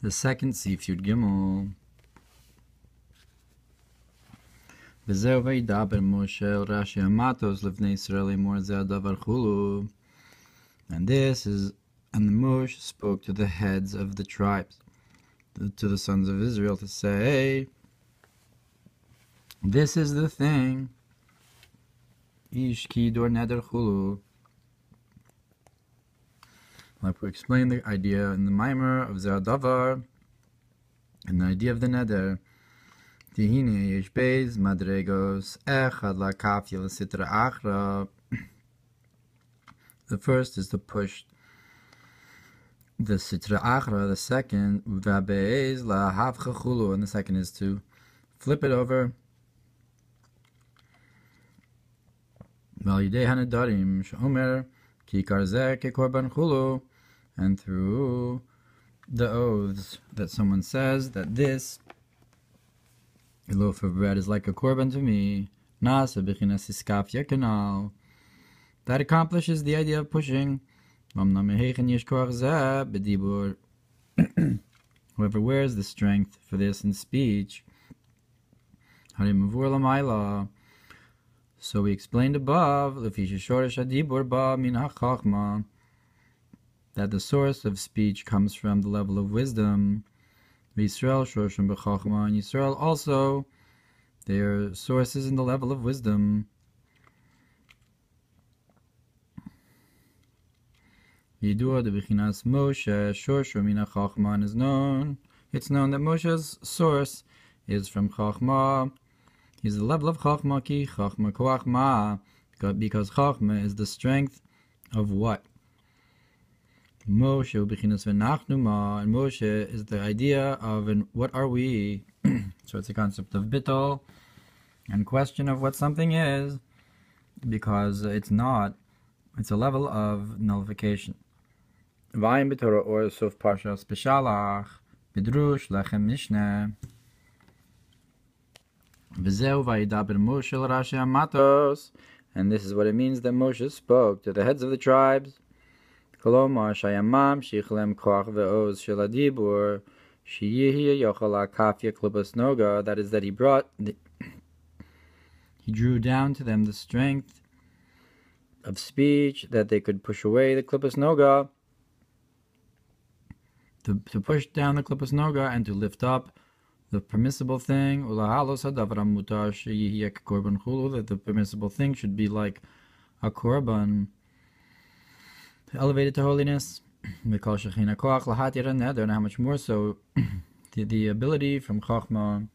The second Sif Yud Gimel. V'zeu Vaydaber Moshe el Rashi Matos lifnei Yisrael emor zeh davar chulu. And Moshe spoke to the heads of the tribes, to the sons of Israel, to say, this is the thing. Ish ki dor neder chulu. Like we explained the idea in the Mamar of Vaydaber, and the idea of the neder. Tihine yesh beis madregos echad lakafya l'sitra achra. The first is to push the sitra achra. The second v'beis lahavcha chulu, and the second is to flip it over. V'al yidei hanedarim she'omer ki karzeh kekorban chulu, and through the oaths that someone says that this a loaf of bread is like a korban to me, nasa b'chinas iskafya kanal. That accomplishes the idea of pushing. Whoever wears the strength for this in speech. So we explained above that the source of speech comes from the level of wisdom. And Yisrael also, their source is in the level of wisdom. It's known that Moshe's source is from Chachma. He's the level of Chachma, ki Chachma koachma, because Chachma is the strength of what? Moshe and Moshe is the idea of what are we? So it's a concept of bittul and question of what something is, because it's not. It's a level of nullification. Vayim b'Torah or sof Parshas b'Shalach b'drush lechem mishneh. V'zeu Vaydaber Moshe el Rashi Matos, and this is what it means that Moshe spoke to the heads of the tribes. Kolomar shayamam shichlem koach ve'oz shel hadibur sheyihi yochal kafya klubas noga. That is, that he drew down to them the strength of speech, that they could push away the klubas noga, to push down the klubas noga and to lift up the permissible thing. That the permissible thing should be like a korban, elevated to holiness. And how much more so the ability from Chachma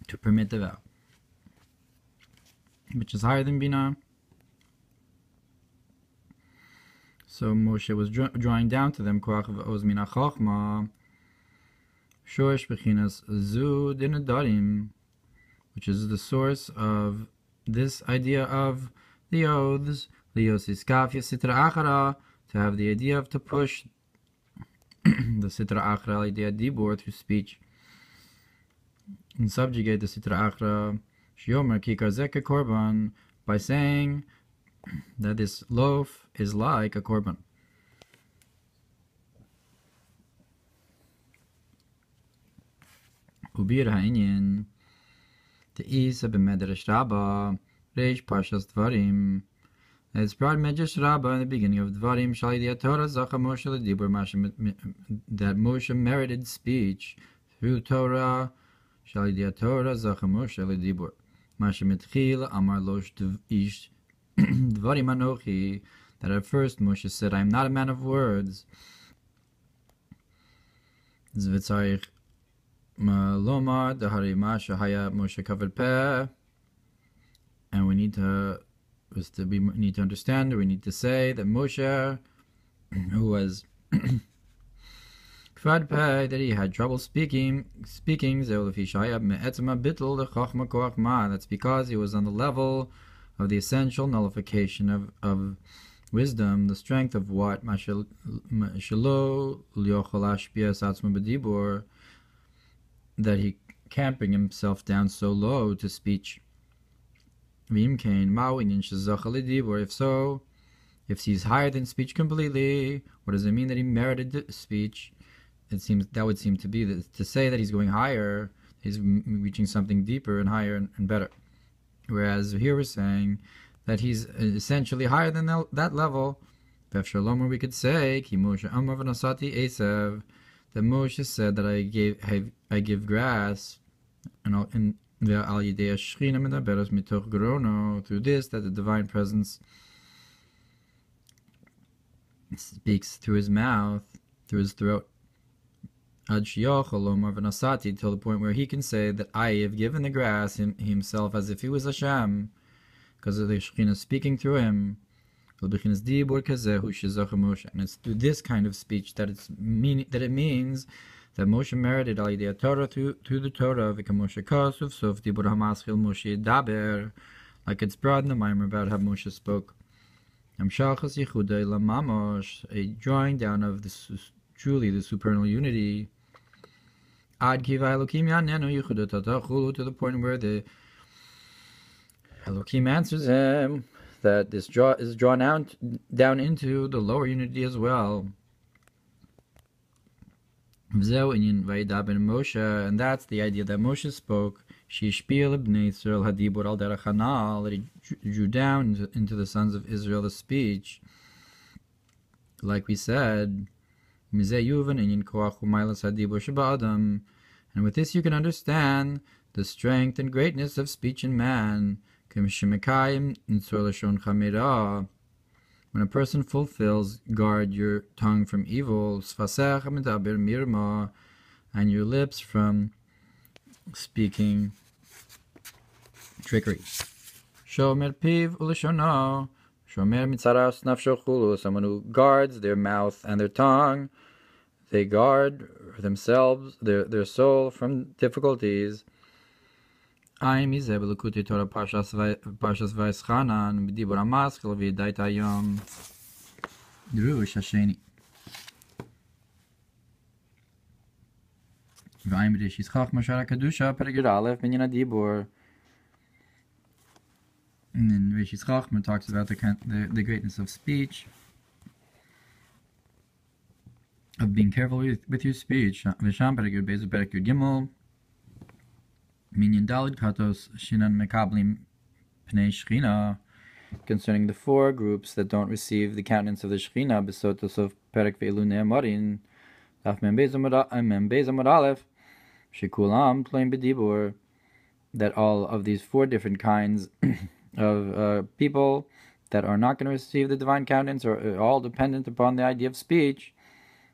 to permit the vow, which is higher than Bina. So Moshe was drawing down to them Koach v'oz mina Chachma Shorish b'chinas zu dinadarim, which is the source of this idea of the oaths, Liosis kafya sitra achara, to have the idea of to push the sitra achara, idea dibur, through speech, and subjugate the sitra achara, shiomer ki karzeka korban, by saying that this loaf is like a korban. Ubir ha'inyan, the isa b'medrash rabba, reish Parshas Dvarim. It's brought Medrash Rabbah in the beginning of Dvarim, Torah zacha Moshe l'dibur, that Moshe merited speech through Torah, Torah zacha Moshe l'dibur. Masha mitchil amar losh ish Dvarim anochi, that at first Moshe said, I am not a man of words. Zvitzarich lomar dehari masha haya Moshe kavod peh, and we need to understand, or we need to say that Moshe, who was kvad peh, that he had trouble speaking, that's because he was on the level of the essential nullification of wisdom, the strength of what that he can't bring himself down so low to speech. If so, if he's higher than speech completely, what does it mean that he merited speech? that would seem to be to say that he's going higher, he's reaching something deeper and higher and better. Whereas here we're saying that he's essentially higher than that level. We could say that Moshe said that I give grass, and through this, that the divine presence speaks through his mouth, through his throat, till the point where he can say that I have given the grass himself as if he was Hashem, because of the Shekhinah speaking through him. And it's through this kind of speech that it means that Moshe merited Torah through the Torah, like it's brought in the Mamar about how Moshe spoke. A drawing down of this truly the supernal unity. To the point where the Elohim answers him that this is drawn down into the lower unity as well. Vaydaber Moshe, and that's the idea that Moshe spoke. That he drew down into the sons of Israel the speech. Like we said, and with this you can understand the strength and greatness of speech in man. When a person fulfills, guard your tongue from evil, and your lips from speaking trickery. Someone who guards their mouth and their tongue, they guard themselves, their soul from difficulties. Parshas Vaischanan B'dibur Amaschel V'yidait Hayom Drush Hasheni V'ayim B'deshis Chachma Shara Kedusha Perigir Aleph Binyan Adibur. And then Rashei's Chachma talks about the greatness of speech, of being careful with your speech. V'sham Perigir Bezu Perigir Gimel Minyan Dalid Katos Shinan Mekablim Pnei Shechina, concerning the four groups that don't receive the countenance of the Shechina. Besotos of Perek Ve'elu Ne'amarin Daf Mem Beis Amud Aleph Shekulam Tloim B'dibur, that all of these four different kinds of people that are not going to receive the divine countenance are all dependent upon the idea of speech.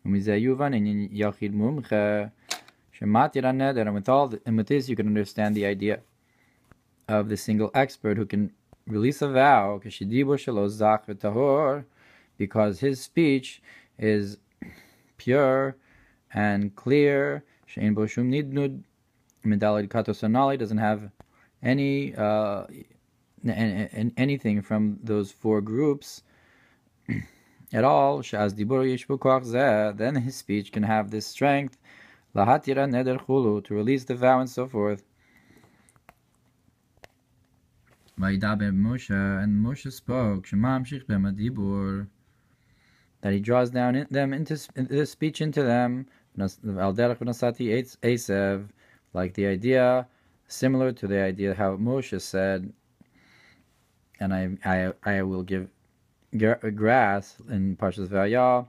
And with this you can understand the idea of the single expert who can release a vow, because his speech is pure and clear. Doesn't have anything from those four groups at all. Then his speech can have this strength to release the vow and so forth. Vaydaber Moshe, and Moshe spoke that he draws down them into the speech into them, like the idea, similar to the idea how Moshe said, and I will give grass in Parshas Vayah,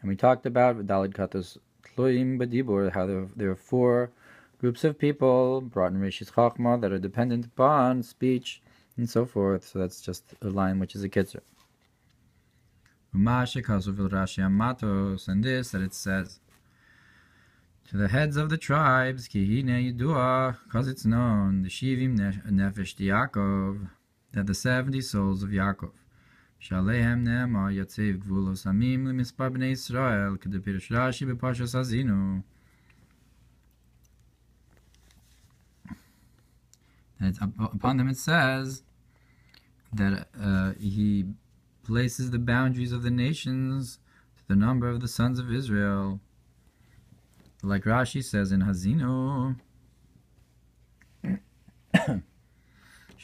and we talked about Dalid Katos Tloim B'dibur, how there are four groups of people brought in Rashei's Chachma that are dependent upon speech and so forth. So that's just a line which is a kitzur. Rashi Matos, and this that it says to the heads of the tribes, because it's known, the Shivim Nefesh Yaakov, that the 70 souls of Yaakov, Shalehem Ne'emar Yatzev Gvulos Amim L'mispar Bnei Yisrael, K'depirish Rashi B'Parshas Hazinu. That upon them it says that he places the boundaries of the nations to the number of the sons of Israel. Like Rashi says in Hazinu,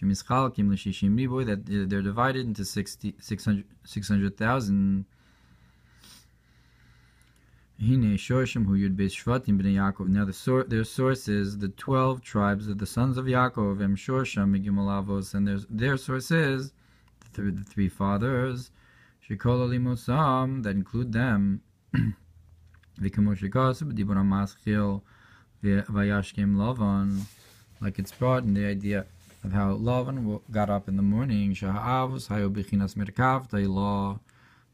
that they're divided into 600,000 Hine Shoshim Hu Yud Beis Shvatim Bnei Yaakov. Now their source is the 12 tribes of the sons of Yaakov, Em Shosham Gimel Avos, and their source is the three fathers, Shekol Alimosam, that include them. V'kamo Shekas B'dibur HaMaschil V'yashkem Lavan, like it's brought in the idea of how Lavan got up in the morning, Shaha'avos Hayo B'chinas Merkav Ta'ila,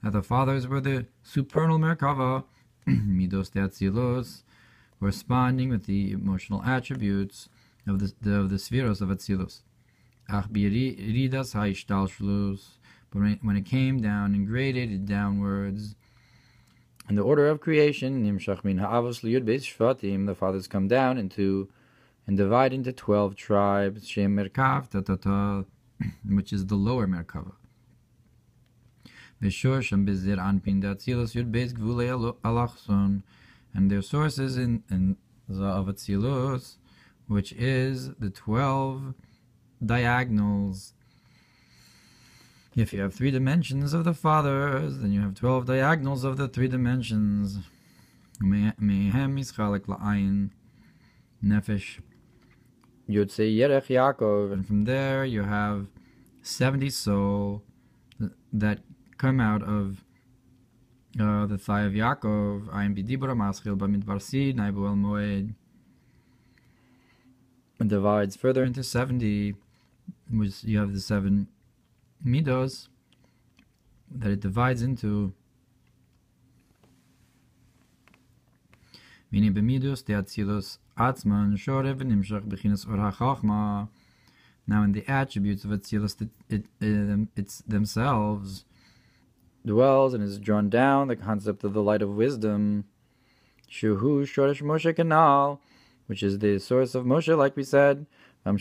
that the fathers were the supernal Merkava, Midos Te'atzilos, corresponding with the emotional attributes of the spheros of Atzilos. Ach B'yiridas Ha'ishtalshlos, but when it came down and graded downwards, in the order of creation, Nimshach Min Ha'avos Liyud Beis Shvatim, the fathers come down into and divide into 12 tribes, Shem Merkav Tatata, which is the lower Merkava. And their sources in of Atzilus, which is the 12 diagonals. If you have 3 dimensions of the fathers, then you have 12 diagonals of the 3 dimensions. Mehem Yischalek La'ayin Nefesh Yotzei Yerech Yaakov, and from there you have 70 soul that come out of the thigh of Yaakov. Ayin Bidibur HaMaschil Bamidbar Sid Naibu El Moed. It divides further into 70, which you have the 7 midos that it divides into. Meaning b'midos te'atzilos atzman shorev v'nimshach b'chinas Ohr Hatorah. Now in the attributes of Atzilus, it's themselves dwells and is drawn down the concept of the light of wisdom, Shuhu Shoresh Moshe Kanal, which is the source of Moshe, like we said, and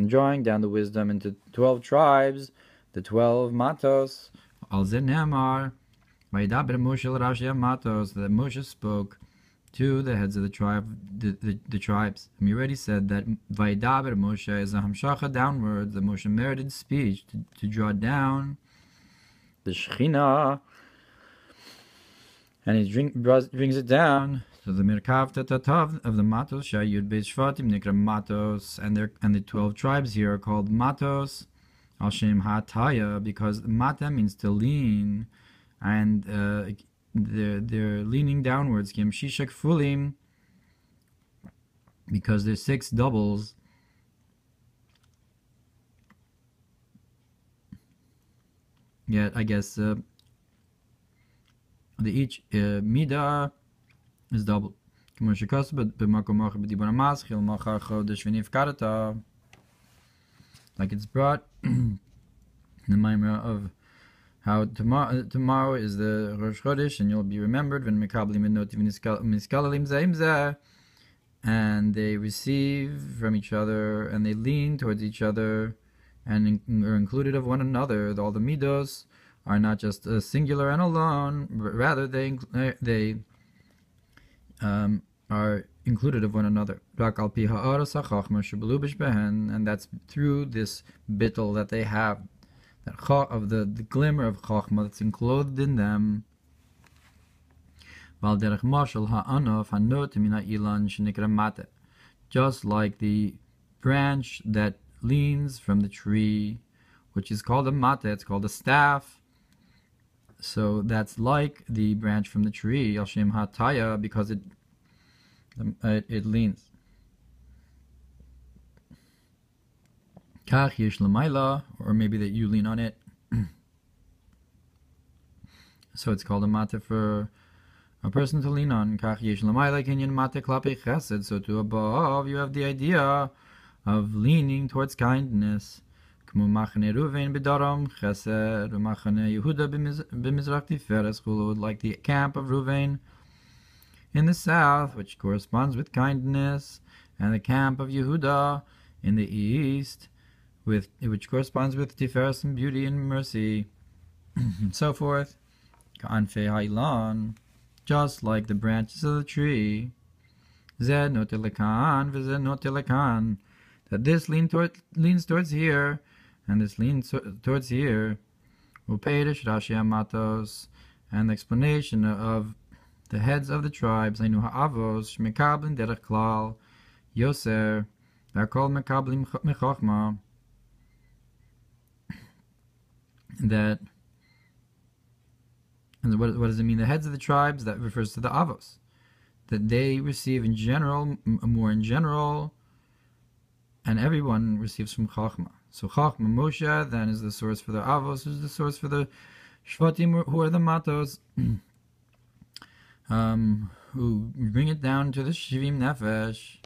drawing down the wisdom into 12 tribes, the 12 Matos. Mamar, Vaydaber Moshe Rashei Matos, that Moshe spoke to the heads of the tribe, the tribes. And we already said that Vaydaber Moshe is a hamshacha downwards, that Moshe merited speech to draw down the Shechina, and he brings it down to the Merkav Tatatav of the Matos, Shayud Beis Shvatim Nikra Matos, and the 12 tribes here are called Matos, Hashem Hataya, because Mata means to lean, and they're leaning downwards, Kim Shishak Fulim, because there's 6 doubles. Yet, I guess, each midah is doubled. Like it's brought in the Mamar of how tomorrow is the Rosh Chodesh, and you'll be remembered when and they receive from each other, and they lean towards each other, and are included of one another. All the midos are not just singular and alone, but rather they are included of one another. And that's through this bittul that they have, of the glimmer of Chachma that's enclosed in them. Just like the branch that leans from the tree, which is called a mata, it's called a staff. So that's like the branch from the tree, Hashem Hataya, because it leans. Kach yesh l'mayla, or maybe that you lean on it. So it's called a mata for a person to lean on. Kach yesh l'mayla kinyan mata klapi chesed. So to above, you have the idea of leaning towards kindness. Like the camp of Ruvain in the south, which corresponds with kindness, and the camp of Yehuda in the east, which corresponds with Tiferes and beauty and mercy, and so forth. Just like the branches of the tree, that this leans towards here, and this leans towards here. Upeidish Rashi Matos, and the explanation of the heads of the tribes, Hainu ha'avos, shmekablin derech klal, yoser, v'akol mekablim mechachma, that, and what does it mean? The heads of the tribes, that refers to the avos, that they receive in general, more in general, and everyone receives from chachma. So chachma Moshe then is the source for the avos, who's the source for the shvatim, who are the matos, who bring it down to the shivim nefesh.